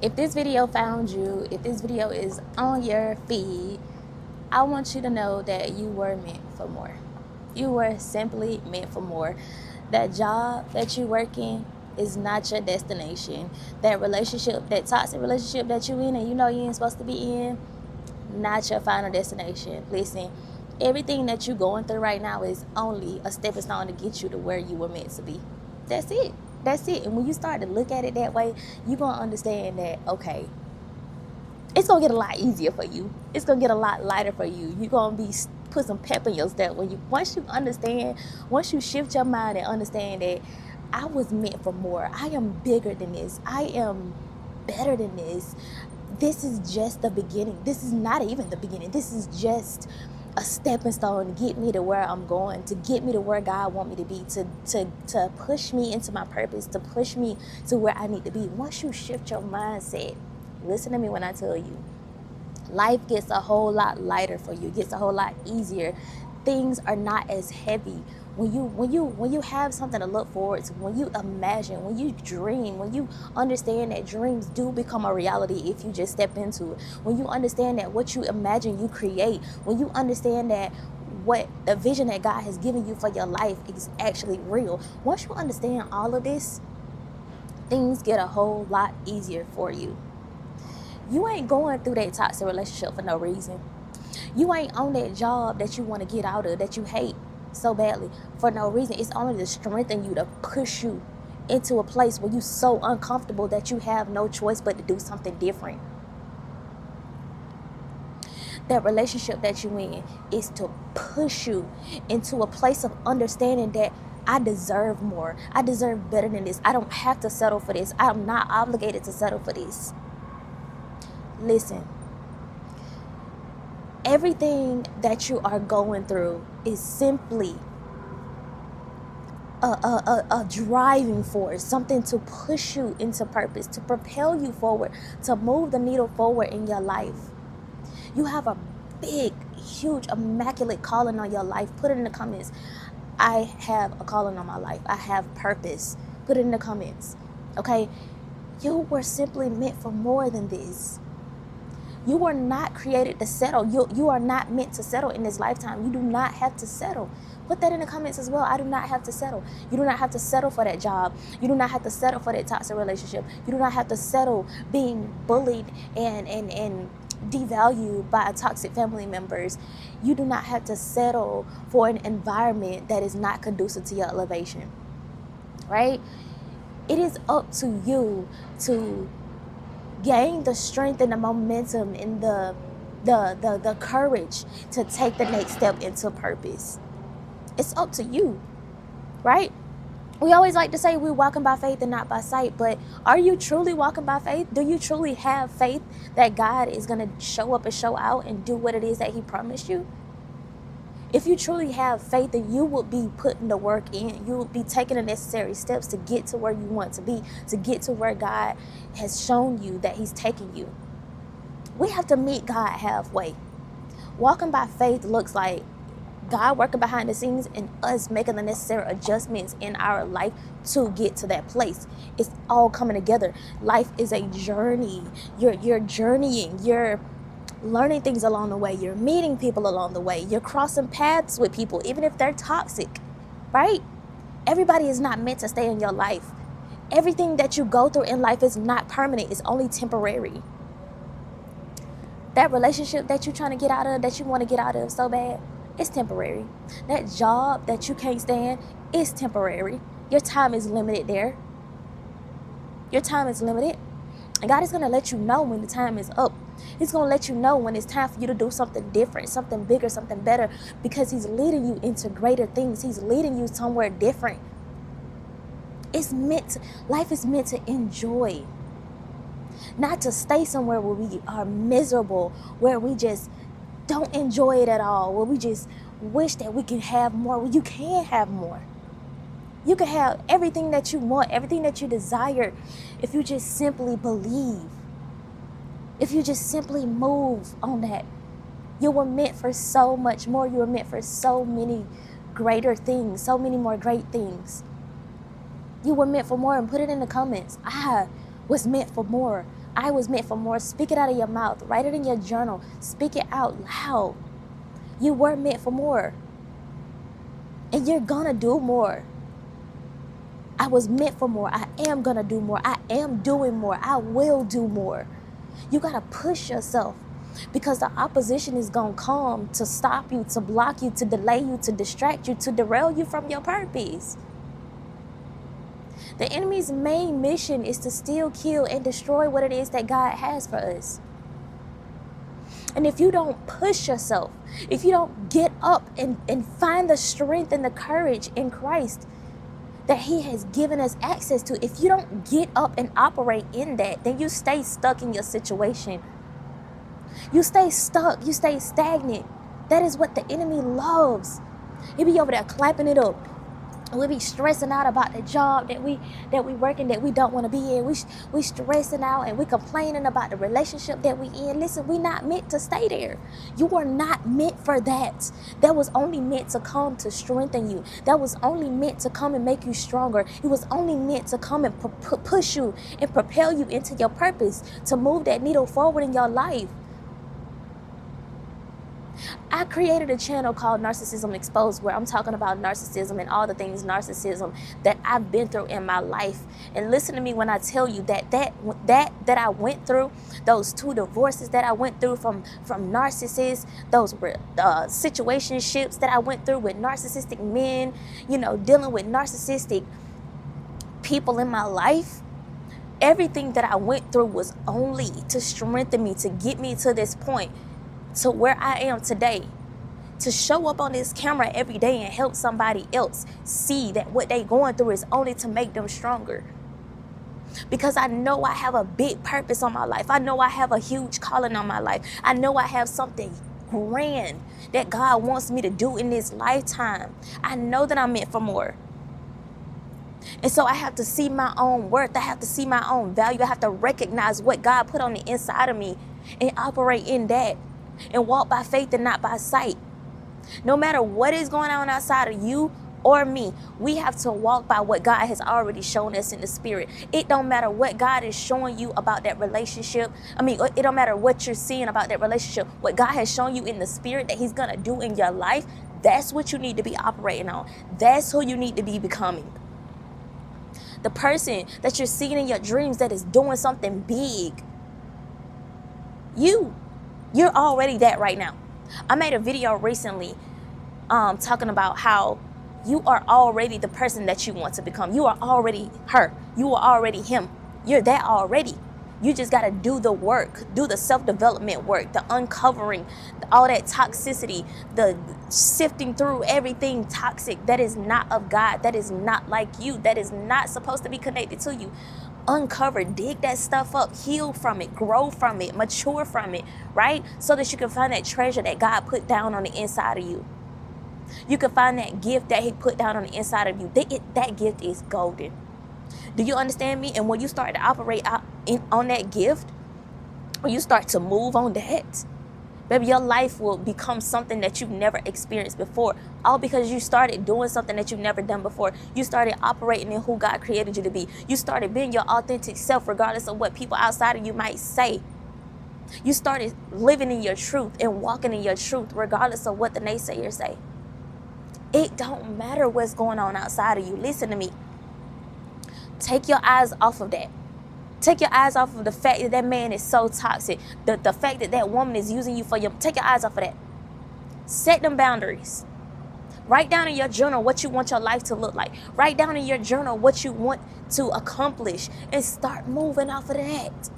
If this video found you, if this video is on your feed, I want you to know that you were meant for more. You were simply meant for more. That job that you work in is not your destination. That relationship, that toxic relationship that you in and you know you ain't supposed to be in, not your final destination. Listen, everything that you're going through right now is only a stepping stone to get you to where you were meant to be. That's it. That's it. And when you start to look at it that way, you're going to understand that, okay, it's going to get a lot easier for you. It's going to get a lot lighter for you. You're going to be put some pep in your step once you understand, once you shift your mind and understand that I was meant for more. I am bigger than this. I am better than this. This is just the beginning. This is not even the beginning. This is just a stepping stone to get me to where I'm going, to get me to where God wants me to be, to push me into my purpose, to push me to where I need to be. Once you shift your mindset, listen to me when I tell you, life gets a whole lot lighter for you. It gets a whole lot easier. Things are not as heavy. When you have something to look forward to, when you imagine, when you dream, when you understand that dreams do become a reality if you just step into it, when you understand that what you imagine you create, when you understand that what the vision that God has given you for your life is actually real, once you understand all of this, things get a whole lot easier for you. You ain't going through that toxic relationship for no reason. You ain't on that job that you want to get out of, that you hate so badly, for no reason. It's only to strengthen you, to push you into a place where you're so uncomfortable that you have no choice but to do something different. That relationship that you're in is to push you into a place of understanding that I deserve more. I deserve better than this. I don't have to settle for this. I'm not obligated to settle for this. Listen, everything that you are going through is simply a driving force, something to push you into purpose, to propel you forward, to move the needle forward in your life. You have a big, huge, immaculate calling on your life. Put it in the comments. I have a calling on my life. I have purpose. Put it in the comments. Okay? You were simply meant for more than this. You were not created to settle. You are not meant to settle in this lifetime. You do not have to settle. Put that in the comments as well. I do not have to settle. You do not have to settle for that job. You do not have to settle for that toxic relationship. You do not have to settle being bullied and devalued by toxic family members. You do not have to settle for an environment that is not conducive to your elevation. Right? It is up to you to gain the strength and the momentum and the courage to take the next step into purpose. It's up to you, right? We always like to say we're walking by faith and not by sight, but are you truly walking by faith? Do you truly have faith that God is going to show up and show out and do what it is that He promised you? If you truly have faith, then you will be putting the work in. You will be taking the necessary steps to get to where you want to be, to get to where God has shown you that He's taking you. We have to meet God halfway. Walking by faith looks like God working behind the scenes and us making the necessary adjustments in our life to get to that place. It's all coming together. Life is a journey. You're journeying. You're learning things along the way. You're meeting people along the way. You're crossing paths with people, even if they're toxic, right? Everybody is not meant to stay in your life. Everything that you go through in life is not permanent. It's only temporary. That relationship that you're trying to get out of, that you want to get out of so bad, it's temporary. That job that you can't stand is temporary. Your time is limited there. Your time is limited. And God is going to let you know when the time is up. He's going to let you know when it's time for you to do something different, something bigger, something better, because He's leading you into greater things. He's leading you somewhere different. Life is meant to enjoy, not to stay somewhere where we are miserable, where we just don't enjoy it at all, where we just wish that we can have more. Well, you can have more. You can have everything that you want, everything that you desire, if you just simply believe. If you just simply move on that. You were meant for so much more. You were meant for so many greater things, so many more great things. You were meant for more, and put it in the comments. I was meant for more. I was meant for more. Speak it out of your mouth. Write it in your journal. Speak it out loud. You were meant for more. And you're gonna do more. I was meant for more. I am gonna do more. I am doing more. I will do more. You gotta push yourself, because the opposition is gonna come to stop you, to block you, to delay you, to distract you, to derail you from your purpose. The enemy's main mission is to steal, kill, and destroy what it is that God has for us. And if you don't push yourself, if you don't get up and find the strength and the courage in Christ that he has given us access to, if you don't get up and operate in that, then you stay stuck in your situation. You stay stuck. You stay stagnant. That is what the enemy loves. He be over there clapping it up. We be stressing out about the job that we working that we don't want to be in. We stressing out and we complaining about the relationship that we in. Listen, we not meant to stay there. You were not meant for that. That was only meant to come to strengthen you. That was only meant to come and make you stronger. It was only meant to come and push you and propel you into your purpose, to move that needle forward in your life. I created a channel called Narcissism Exposed, where I'm talking about narcissism and all the things narcissism that I've been through in my life. And listen to me when I tell you that I went through, those 2 divorces that I went through from narcissists, those situationships that I went through with narcissistic men, dealing with narcissistic people in my life. Everything that I went through was only to strengthen me, to get me to this point, to where I am today, to show up on this camera every day and help somebody else see that what they going through is only to make them stronger. Because I know I have a big purpose on my life. I know I have a huge calling on my life. I know I have something grand that God wants me to do in this lifetime. I know that I'm meant for more. And so I have to see my own worth. I have to see my own value. I have to recognize what God put on the inside of me and operate in that. And walk by faith and not by sight. No matter what is going on outside of you or me, we have to walk by what God has already shown us in the spirit. It don't matter what God is showing you about that relationship. It don't matter what you're seeing about that relationship. What God has shown you in the spirit that he's going to do in your life, that's what you need to be operating on. That's who you need to be becoming. The person that you're seeing in your dreams that is doing something big. You're already that right now. I made a video recently talking about how you are already the person that you want to become. You are already her. You are already him. You're that already. You just got to do the work, do the self-development work, the uncovering, all that toxicity, the sifting through everything toxic that is not of God, that is not like you, that is not supposed to be connected to you. Uncover, dig that stuff up, heal from it, grow from it, mature from it, right? So that you can find that treasure that God put down on the inside of you. You can find that gift that he put down on the inside of you. That gift is golden. Do you understand me? And when you start to operate on that gift, when you start to move on that, baby, your life will become something that you've never experienced before. All because you started doing something that you've never done before. You started operating in who God created you to be. You started being your authentic self regardless of what people outside of you might say. You started living in your truth and walking in your truth regardless of what the naysayers say. It don't matter what's going on outside of you. Listen to me. Take your eyes off of that. Take your eyes off of the fact that that man is so toxic. The fact that that woman is using you for your... Take your eyes off of that. Set them boundaries. Write down in your journal what you want your life to look like. Write down in your journal what you want to accomplish. And start moving off of that.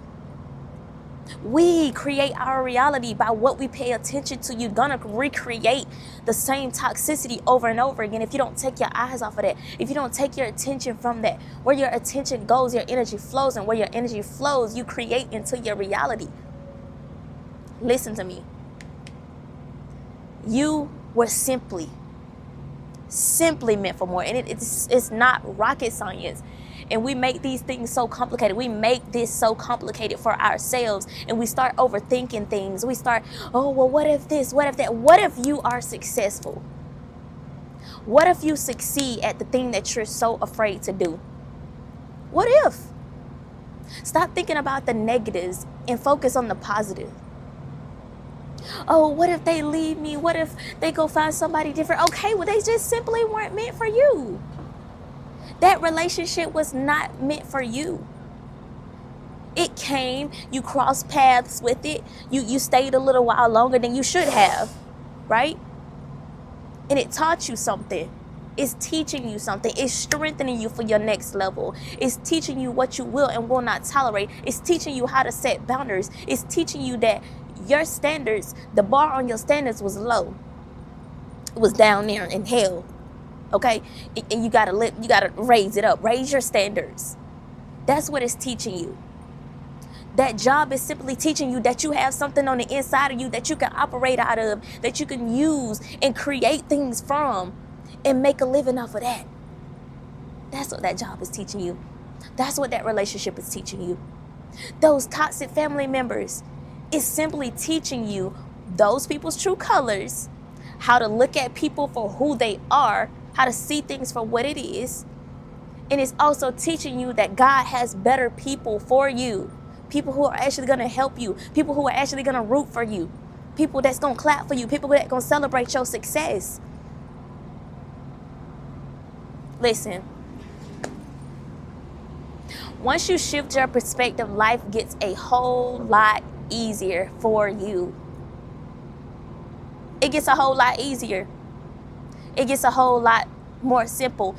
We create our reality by what we pay attention to. You're gonna recreate the same toxicity over and over again if you don't take your eyes off of that. If you don't take your attention from that. Where your attention goes, your energy flows, and where your energy flows, you create into your reality. Listen to me. You were simply meant for more, and it's not rocket science. And we make these things so complicated. We make this so complicated for ourselves. And we start overthinking things. We start, oh, well, what if this? What if that? What if you are successful? What if you succeed at the thing that you're so afraid to do? What if? Stop thinking about the negatives and focus on the positive. Oh, what if they leave me? What if they go find somebody different? Okay, well, they just simply weren't meant for you. That relationship was not meant for you. It came, you crossed paths with it. You stayed a little while longer than you should have, right? And it taught you something. It's teaching you something. It's strengthening you for your next level. It's teaching you what you will and will not tolerate. It's teaching you how to set boundaries. It's teaching you that your standards, the bar on your standards was low. It was down there in hell. Okay? And you gotta raise it up. Raise your standards. That's what it's teaching you. That job is simply teaching you that you have something on the inside of you that you can operate out of, that you can use and create things from and make a living off of that. That's what that job is teaching you. That's what that relationship is teaching you. Those toxic family members is simply teaching you those people's true colors, how to look at people for who they are, how to see things for what it is. And it's also teaching you that God has better people for you. People who are actually going to help you. People who are actually going to root for you. People that's going to clap for you. People that are going to celebrate your success. Listen. Once you shift your perspective, life gets a whole lot easier for you. It gets a whole lot easier. It gets a whole lot more simple.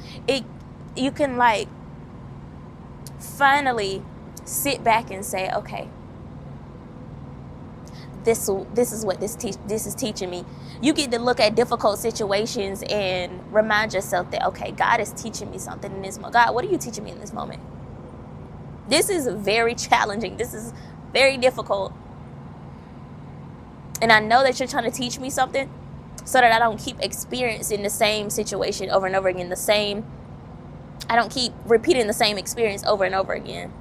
You can like finally sit back and say, okay, this is what this is teaching me. You get to look at difficult situations and remind yourself that, okay, God is teaching me something in this moment. God, what are you teaching me in this moment? This is very challenging. This is very difficult. And I know that you're trying to teach me something so that I don't keep experiencing the same situation over and over again. I don't keep repeating the same experience over and over again.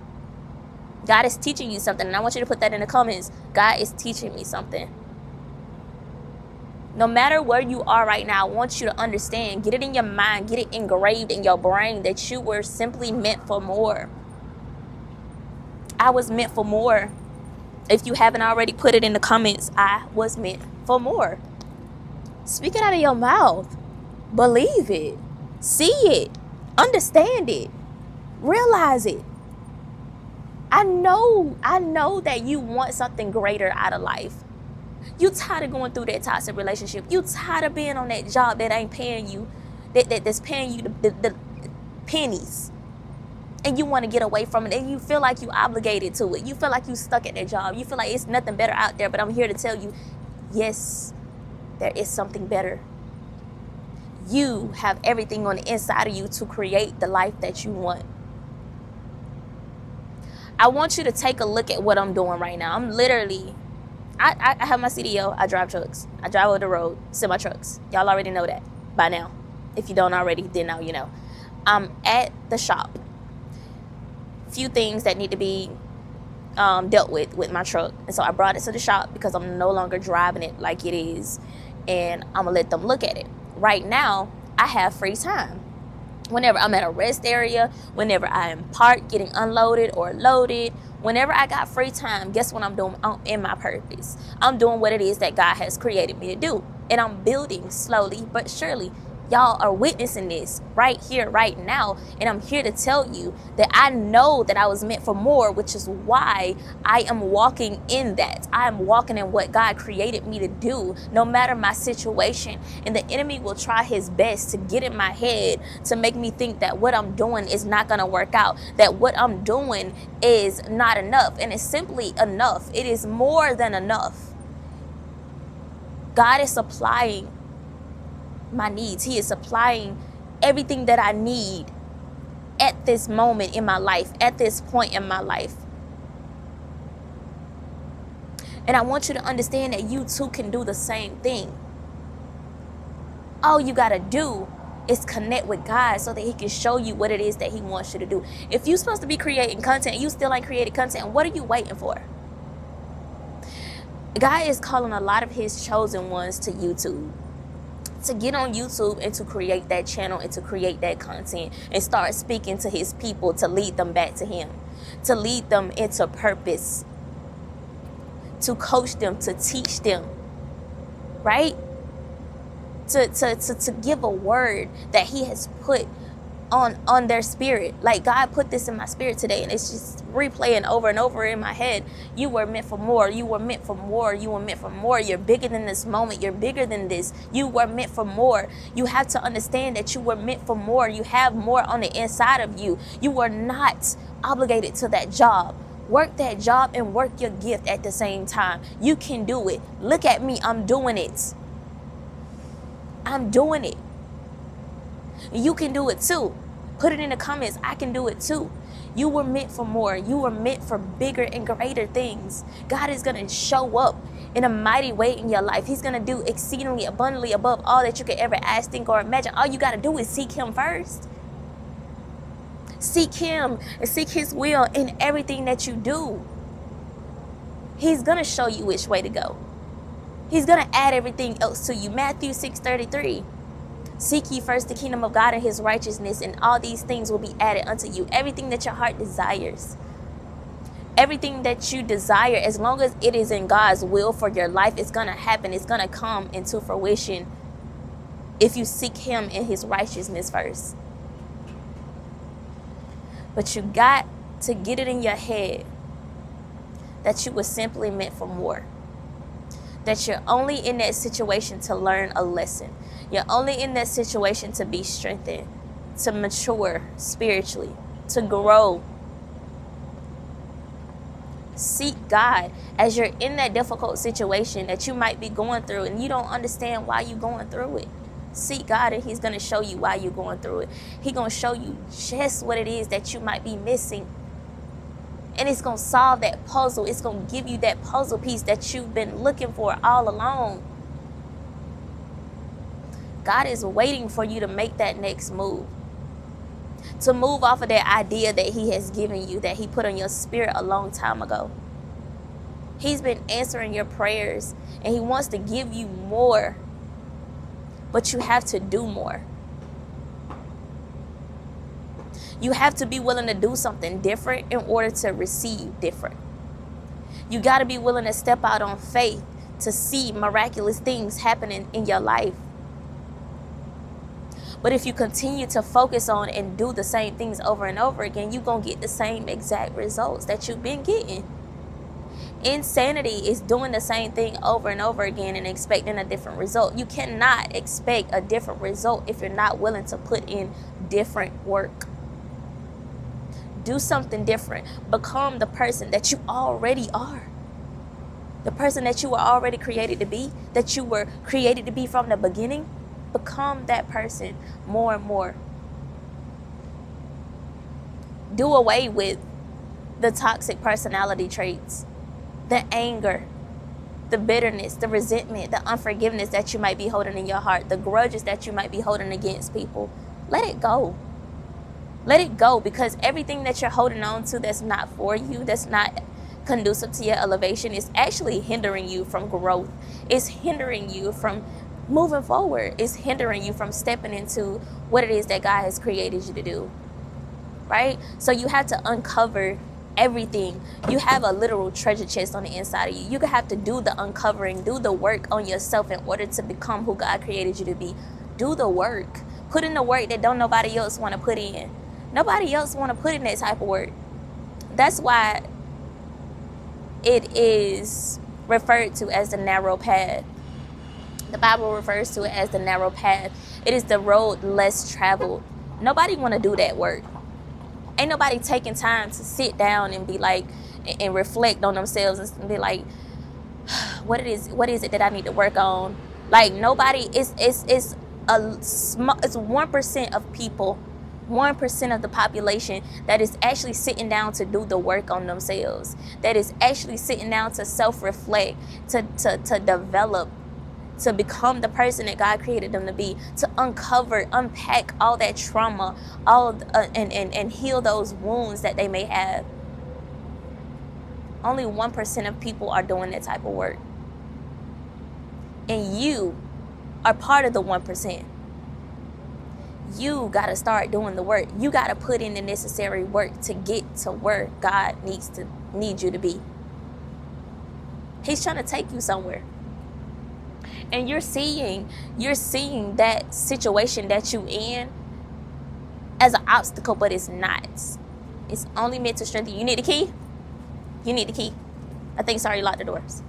God is teaching you something, and I want you to put that in the comments. God is teaching me something. No matter where you are right now, I want you to understand, get it in your mind, get it engraved in your brain that you were simply meant for more. I was meant for more. If you haven't already put it in the comments, I was meant for more. Speak it out of your mouth. Believe it. See it. Understand it. Realize it. I know that you want something greater out of life. You tired of going through that toxic relationship. You tired of being on that job that ain't paying you, that's paying you the pennies. And you want to get away from it. And you feel like you obligated to it. You feel like you stuck at that job. You feel like it's nothing better out there. But I'm here to tell you, yes, there is something better. You have everything on the inside of you to create the life that you want. I want you to take a look at what I'm doing right now. I'm literally, I have my CDL. I drive trucks. I drive over the road, semi-trucks. Y'all already know that by now. If you don't already, then now you know. I'm at the shop. Few things that need to be dealt with my truck. And so I brought it to the shop because I'm no longer driving it like it is. And I'm going to let them look at it. Right now, I have free time. Whenever I'm at a rest area, whenever I am parked, getting unloaded or loaded, whenever I got free time, guess what I'm doing? I'm in my purpose. I'm doing what it is that God has created me to do. And I'm building slowly but surely. Y'all are witnessing this right here, right now. And I'm here to tell you that I know that I was meant for more, which is why I am walking in that. I am walking in what God created me to do, no matter my situation. And the enemy will try his best to get in my head to make me think that what I'm doing is not going to work out, that what I'm doing is not enough. And it's simply enough. It is more than enough. God is supplying my needs. He is supplying everything that I need at this moment in my life, at this point in my life. And I want you to understand that you too can do the same thing. All you got to do is connect with God so that he can show you what it is that he wants you to do. If you're supposed to be creating content and you still ain't created content, what are you waiting for? God is calling a lot of his chosen ones to YouTube to get on YouTube and to create that channel and to create that content and start speaking to his people to lead them back to him, to lead them into purpose, to coach them, to teach them, right? To give a word that he has put on their spirit. Like, God put this in my spirit today, and it's just replaying over and over in my head. You were meant for more. You were meant for more. You were meant for more. You're bigger than this moment. You're bigger than this. You were meant for more. You have to understand that you were meant for more. You have more on the inside of you. You were not obligated to that job. Work that job and work your gift at the same time. You can do it. Look at me. I'm doing it. I'm doing it. You can do it too. Put it in the comments. I can do it too. You were meant for more. You were meant for bigger and greater things. God is going to show up in a mighty way in your life. He's going to do exceedingly abundantly above all that you could ever ask, think, or imagine. All you got to do is seek him first. Seek him and seek his will in everything that you do. He's going to show you which way to go. He's going to add everything else to you. Matthew 6:33. Seek ye first the kingdom of God and his righteousness, and all these things will be added unto you. Everything that your heart desires. Everything that you desire, as long as it is in God's will for your life, it's going to happen. It's going to come into fruition if you seek him and his righteousness first. But you got to get it in your head that you were simply meant for more. That you're only in that situation to learn a lesson. You're only in that situation to be strengthened, to mature spiritually, to grow. Seek God as you're in that difficult situation that you might be going through and you don't understand why you're going through it. Seek God and he's going to show you why you're going through it. He's going to show you just what it is that you might be missing. And it's going to solve that puzzle. It's going to give you that puzzle piece that you've been looking for all along. God is waiting for you to make that next move. To move off of that idea that he has given you, that he put on your spirit a long time ago. He's been answering your prayers and he wants to give you more. But you have to do more. You have to be willing to do something different in order to receive different. You got to be willing to step out on faith to see miraculous things happening in your life. But if you continue to focus on and do the same things over and over again, you're going to get the same exact results that you've been getting. Insanity is doing the same thing over and over again and expecting a different result. You cannot expect a different result if you're not willing to put in different work. Do something different. Become the person that you already are. The person that you were already created to be, that you were created to be from the beginning. Become that person more and more. Do away with the toxic personality traits, the anger, the bitterness, the resentment, the unforgiveness that you might be holding in your heart, the grudges that you might be holding against people. Let it go. Let it go, because everything that you're holding on to that's not for you, that's not conducive to your elevation, is actually hindering you from growth. It's hindering you from moving forward. It's hindering you from stepping into what it is that God has created you to do, right? So you have to uncover everything. You have a literal treasure chest on the inside of you. You have to do the uncovering, do the work on yourself in order to become who God created you to be. Do the work. Put in the work that don't nobody else want to put in. Nobody else want to put in that type of work. That's why it is referred to as the narrow path. The Bible refers to it as the narrow path. It is the road less traveled. Nobody want to do that work. Ain't nobody taking time to sit down and be like, and reflect on themselves and be like, what is it that I need to work on? Like, nobody, it's 1% of people, 1% of the population that is actually sitting down to do the work on themselves, that is actually sitting down to self-reflect, to develop, to become the person that God created them to be, to uncover, unpack all that trauma, and heal those wounds that they may have. Only 1% of people are doing that type of work. And you are part of the 1%. You got to start doing the work. You got to put in the necessary work to get to where God needs you to be. He's trying to take you somewhere. And you're seeing that situation that you in as an obstacle, but it's not. It's only meant to strengthen you. You need the key? You need the key. I think, sorry, you locked the doors.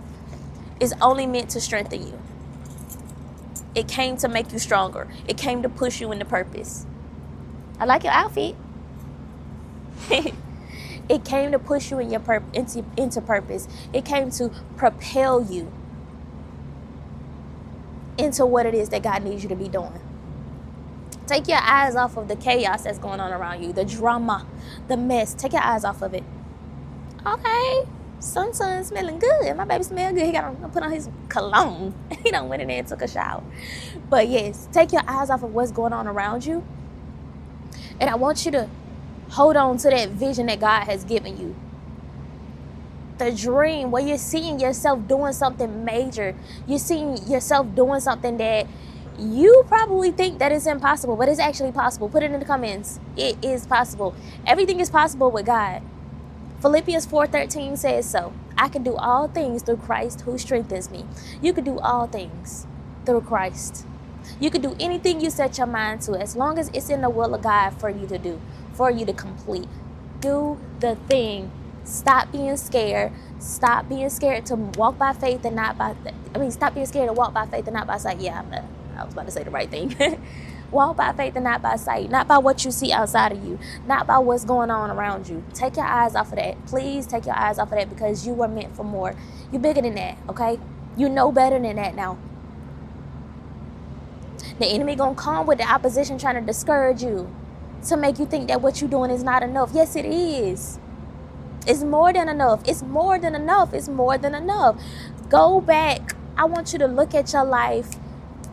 It's only meant to strengthen you. It came to make you stronger. It came to push you into purpose. I like your outfit. It came to push you in your into purpose. It came to propel you into what it is that God needs you to be doing. Take your eyes off of the chaos that's going on around you, the drama, the mess. Take your eyes off of it. Okay, son smelling good. My baby smell good. He got to put on his cologne. He done went in there and took a shower. But yes, take your eyes off of what's going on around you. And I want you to hold on to that vision that God has given you. The dream where you're seeing yourself doing something major. You're seeing yourself doing something that you probably think that it's impossible, but it's actually possible. Put it in the comments. It is possible. Everything is possible with God. Philippians 4:13 says so. I can do all things through Christ who strengthens me. You can do all things through Christ. You can do anything you set your mind to, as long as it's in the will of God for you to do, for you to complete. Do the thing. Stop being scared. Stop being scared to walk by faith and not by, stop being scared to walk by faith and not by sight. Yeah, I was about to say the right thing. Walk by faith and not by sight. Not by what you see outside of you. Not by what's going on around you. Take your eyes off of that. Please take your eyes off of that, because you were meant for more. You're bigger than that, okay? You know better than that now. The enemy gonna come with the opposition trying to discourage you, to make you think that what you're doing is not enough. Yes, it is. It's more than enough. It's more than enough. It's more than enough. Go back. I want you to look at your life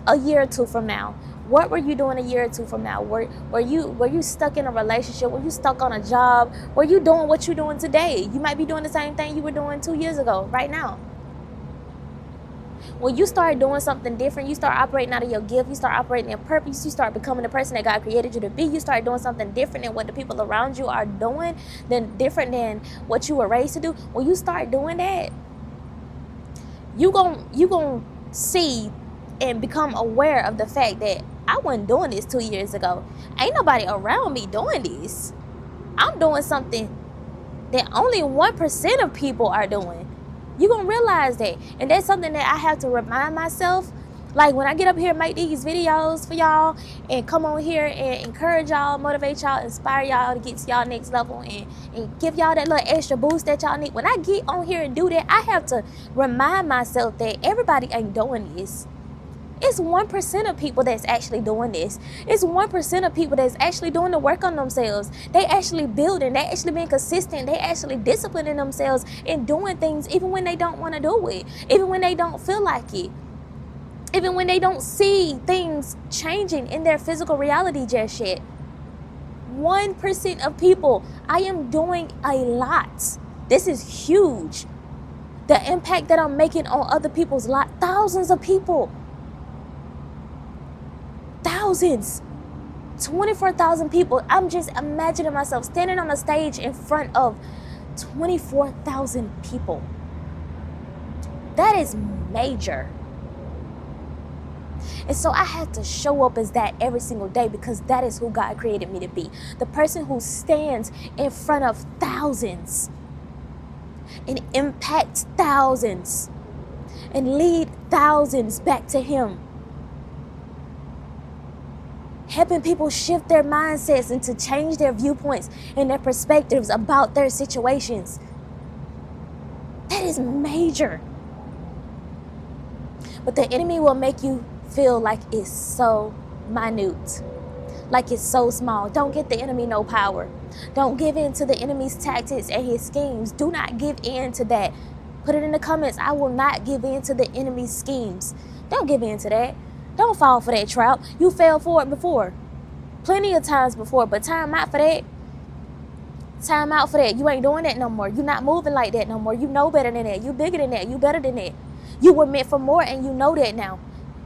a year or two from now. What were you doing a year or two from now? Were you stuck in a relationship? Were you stuck on a job? Were you doing what you're doing today? You might be doing the same thing you were doing 2 years ago, right now. When you start doing something different, you start operating out of your gift, you start operating in purpose, you start becoming the person that God created you to be, you start doing something different than what the people around you are doing, different than what you were raised to do. When you start doing that, you gon' see and become aware of the fact that I wasn't doing this 2 years ago. Ain't nobody around me doing this. I'm doing something that only 1% of people are doing. You're going to realize that. And that's something that I have to remind myself. Like when I get up here and make these videos for y'all and come on here and encourage y'all, motivate y'all, inspire y'all to get to y'all next level and give y'all that little extra boost that y'all need. When I get on here and do that, I have to remind myself that everybody ain't doing this. It's 1% of people that's actually doing this. It's 1% of people that's actually doing the work on themselves. They actually building. They actually being consistent. They actually disciplining themselves and doing things even when they don't want to do it. Even when they don't feel like it. Even when they don't see things changing in their physical reality just yet. 1% of people. I am doing a lot. This is huge. The impact that I'm making on other people's lives. Thousands of people. Thousands. 24,000 people. I'm just imagining myself standing on a stage in front of 24,000 people. That is major. And so I had to show up as that every single day, because that is who God created me to be. The person who stands in front of thousands and impacts thousands and lead thousands back to Him. Helping people shift their mindsets and to change their viewpoints and their perspectives about their situations. That is major. But the enemy will make you feel like it's so minute, like it's so small. Don't give the enemy no power. Don't give in to the enemy's tactics and his schemes. Do not give in to that. Put it in the comments. I will not give in to the enemy's schemes. Don't give in to that. Don't fall for that trap. You fell for it before. Plenty of times before, but time out for that. Time out for that. You ain't doing that no more. You're not moving like that no more. You know better than that. You bigger than that. You better than that. You were meant for more, and you know that now.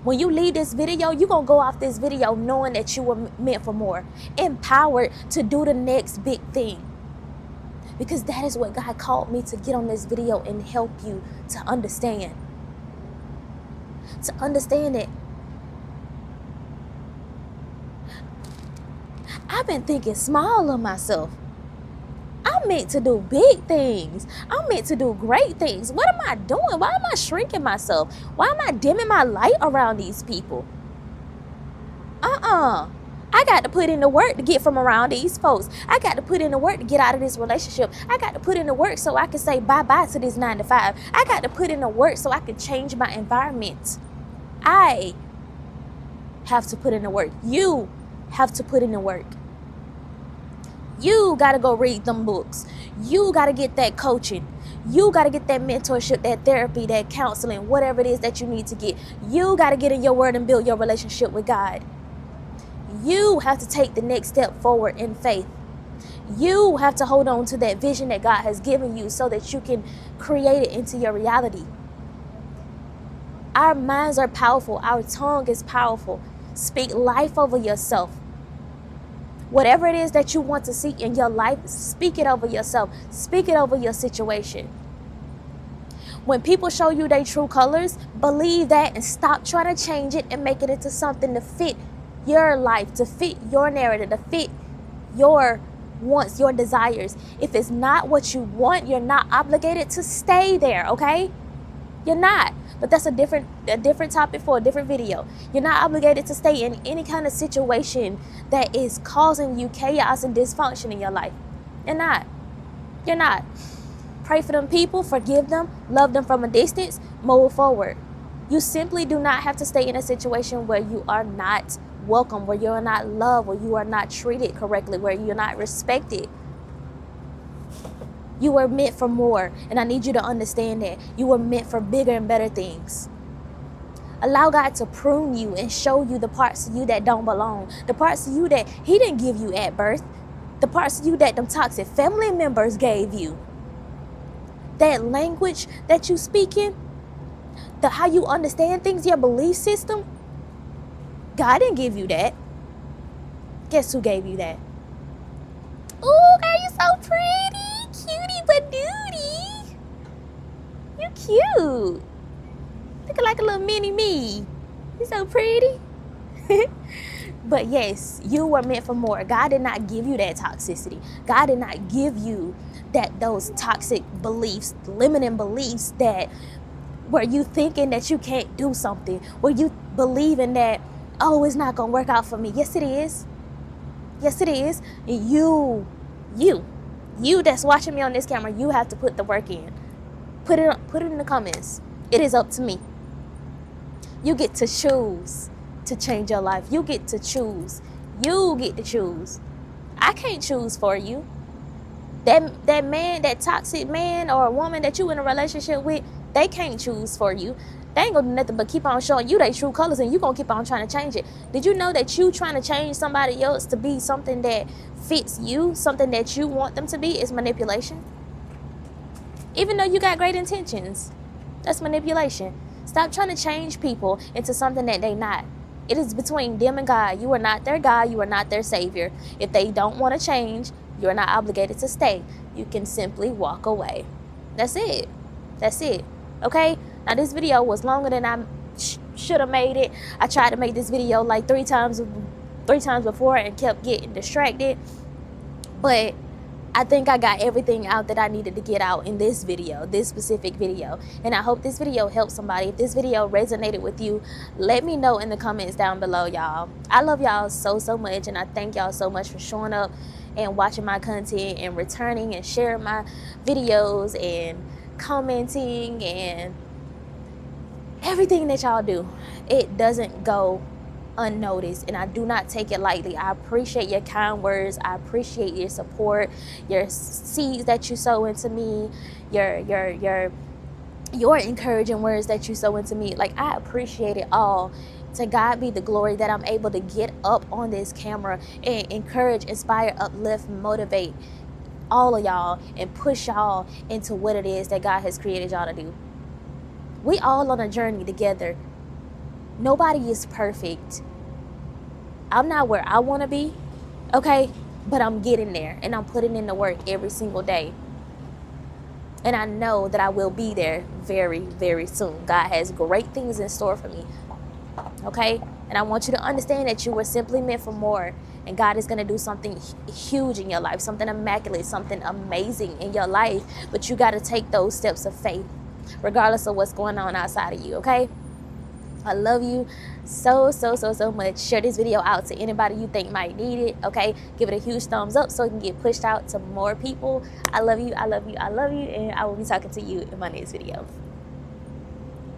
When you leave this video, you're going to go off this video knowing that you were meant for more, empowered to do the next big thing. Because that is what God called me to get on this video and help you to understand. To understand it. I've been thinking small of myself. I'm meant to do big things. I'm meant to do great things. What am I doing? Why am I shrinking myself? Why am I dimming my light around these people? I got to put in the work to get from around these folks. I got to put in the work to get out of this relationship. I got to put in the work so I can say bye-bye to this 9 to 5. I got to put in the work so I can change my environment. I have to put in the work. You have to put in the work. You got to go read them books. You got to get that coaching. You got to get that mentorship, that therapy, that counseling, whatever it is that you need to get. You got to get in your word and build your relationship with God. You have to take the next step forward in faith. You have to hold on to that vision that God has given you so that you can create it into your reality. Our minds are powerful. Our tongue is powerful. Speak life over yourself. Whatever it is that you want to see in your life, speak it over yourself. Speak it over your situation. When people show you their true colors, believe that and stop trying to change it and make it into something to fit your life, to fit your narrative, to fit your wants, your desires. If it's not what you want, you're not obligated to stay there, okay? You're not. But that's a different topic for a different video. You're not obligated to stay in any kind of situation that is causing you chaos and dysfunction in your life. You're not. You're not. Pray for them people, forgive them, love them from a distance, move forward. You simply do not have to stay in a situation where you are not welcome, where you are not loved, where you are not treated correctly, where you're not respected. You were meant for more, and I need you to understand that. You were meant for bigger and better things. Allow God to prune you and show you the parts of you that don't belong. The parts of you that He didn't give you at birth. The parts of you that them toxic family members gave you. That language that you speak in, how you understand things, your belief system, God didn't give you that. Guess who gave you that? Ooh, girl, you so pretty. Cutie but duty. You cute. Looking like a little mini me. You so pretty. But yes, you were meant for more. God did not give you that toxicity. God did not give you those toxic beliefs, limiting beliefs that where you thinking that you can't do something, where you believing that, oh, it's not gonna work out for me. Yes, it is. Yes, it is. You that's watching me on this camera, you have to put the work in. Put it in the comments. It is up to me. You get to choose to change your life. You get to choose. You get to choose. I can't choose for you. That man, that toxic man or woman that you in a relationship with, they can't choose for you. They ain't gonna do nothing but keep on showing you their true colors, and you gonna keep on trying to change it. Did you know that you trying to change somebody else to be something that fits you, something that you want them to be, is manipulation? Even though you got great intentions, that's manipulation. Stop trying to change people into something that they not. It is between them and God. You are not their God. You are not their savior. If they don't want to change, you're not obligated to stay. You can simply walk away. That's it. That's it. Okay? Now, this video was longer than I should have made it. I tried to make this video like three times before and kept getting distracted. But I think I got everything out that I needed to get out in this video, this specific video. And I hope this video helped somebody. If this video resonated with you, let me know in the comments down below, y'all. I love y'all so, so much. And I thank y'all so much for showing up and watching my content and returning and sharing my videos and commenting and everything that y'all do. It doesn't go unnoticed, and I do not take it lightly. I appreciate your kind words. I appreciate your support, your seeds that you sow into me, your encouraging words that you sow into me. Like, I appreciate it all. To God be the glory that I'm able to get up on this camera and encourage, inspire, uplift, motivate all of y'all and push y'all into what it is that God has created y'all to do. We all on a journey together. Nobody is perfect. I'm not where I want to be, okay? But I'm getting there, and I'm putting in the work every single day. And I know that I will be there very, very soon. God has great things in store for me, okay? And I want you to understand that you were simply meant for more. And God is going to do something huge in your life, something immaculate, something amazing in your life. But you got to take those steps of faith, regardless of what's going on outside of you, okay? I love you so much. Share this video out to anybody you think might need it, okay? Give it a huge thumbs up so it can get pushed out to more people. I love you, I love you, I love you, and I will be talking to you in my next video.